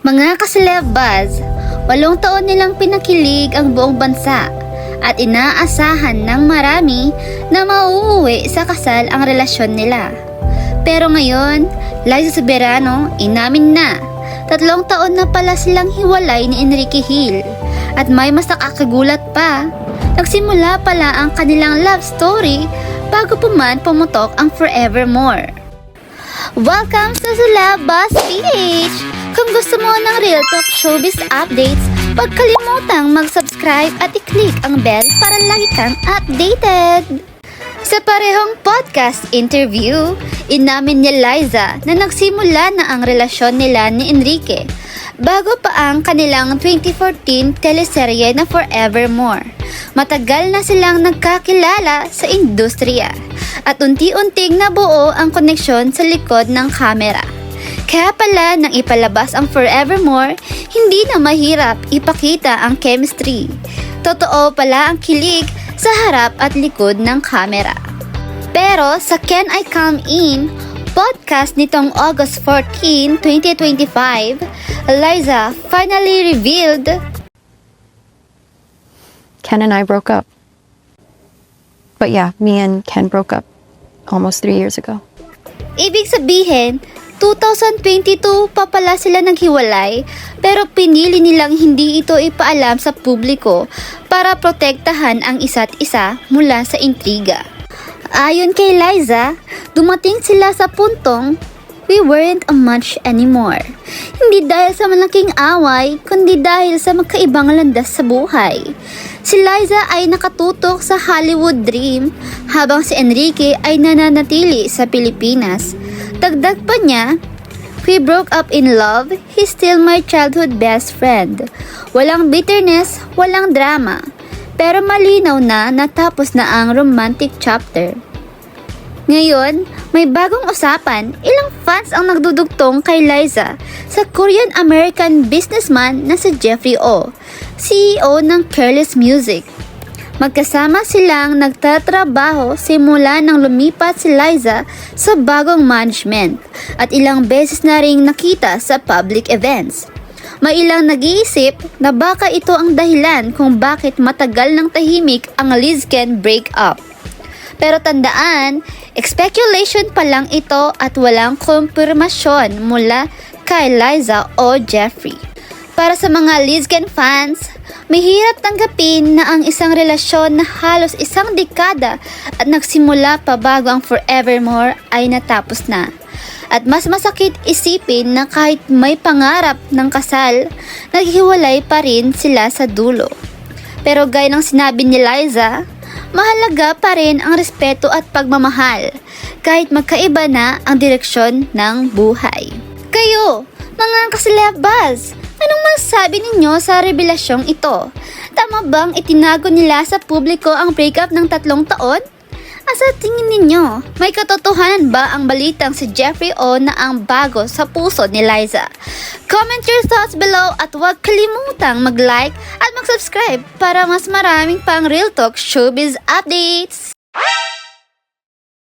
Mga kaselebs, 8 taon nilang pinakilig ang buong bansa at inaasahan ng marami na mauuwi sa kasal ang relasyon nila. Pero ngayon, Liza Soberano inamin na 3 taon na pala silang hiwalay ni Enrique Hill. At may mas nakakagulat pa, nagsimula pala ang kanilang love story bago pa man pumutok ang Forevermore. Welcome sa Sulabas PH! Kung gusto mo ng Real Talk Showbiz updates, huwag kalimutang mag-subscribe at i-click ang bell para lagi kang updated. Sa parehong podcast interview, inamin ni Liza na nagsimula na ang relasyon nila ni Enrique bago pa ang kanilang 2014 teleserye na Forevermore. Matagal na silang nagkakilala sa industriya at unti-unting nabuo ang koneksyon sa likod ng kamera. Kaya pala nang ipalabas ang Forevermore, hindi na mahirap ipakita ang chemistry. Totoo pala ang kilig sa harap at likod ng kamera. Pero sa Can I Come In podcast nitong August 14, 2025, Liza finally revealed Ken and I broke up. But yeah, me and Ken broke up almost 3 years ago. Ibig sabihin, 2022 pa pala sila naghiwalay pero pinili nilang hindi ito ipaalam sa publiko para protektahan ang isa't isa mula sa intriga. Ayon kay Liza, dumating sila sa puntong we weren't a match anymore. Hindi dahil sa malaking away, kundi dahil sa magkaibang landas sa buhay. Si Liza ay nakatutok sa Hollywood dream habang si Enrique ay nananatili sa Pilipinas. Dagdag pa niya, we broke up in love, he's still my childhood best friend. Walang bitterness, walang drama. Pero malinaw na natapos na ang romantic chapter. Ngayon, may bagong usapan, ilang fans ang nagdudugtong kay Liza sa Korean-American businessman na si Jeffrey Oh, CEO ng Careless Music. Magkasama silang nagtatrabaho simula nang lumipat si Liza sa bagong management at ilang beses na ring nakita sa public events. May ilang nag-iisip na baka ito ang dahilan kung bakit matagal ng tahimik ang Lizken breakup. Pero tandaan, speculation pa lang ito at walang kumpirmasyon mula kay Liza o Jeffrey. Para sa mga Lizken fans, mahirap tanggapin na ang isang relasyon na halos isang dekada at nagsimula pa bago ang Forevermore ay natapos na. At mas masakit isipin na kahit may pangarap ng kasal, naghiwalay pa rin sila sa dulo. Pero gaya ng sinabi ni Liza, mahalaga pa rin ang respeto at pagmamahal kahit magkaiba na ang direksyon ng buhay. Kayo, mga kaselebs, anong masasabi ninyo sa revelasyong ito? Tama bang itinago nila sa publiko ang breakup ng 3 taon? Sa tingin ninyo, may katotohanan ba ang balitang si Jeffrey O na ang bago sa puso ni Liza? Comment your thoughts below at huwag kalimutang mag-like at mag-subscribe para mas maraming pang Real Talk Showbiz updates!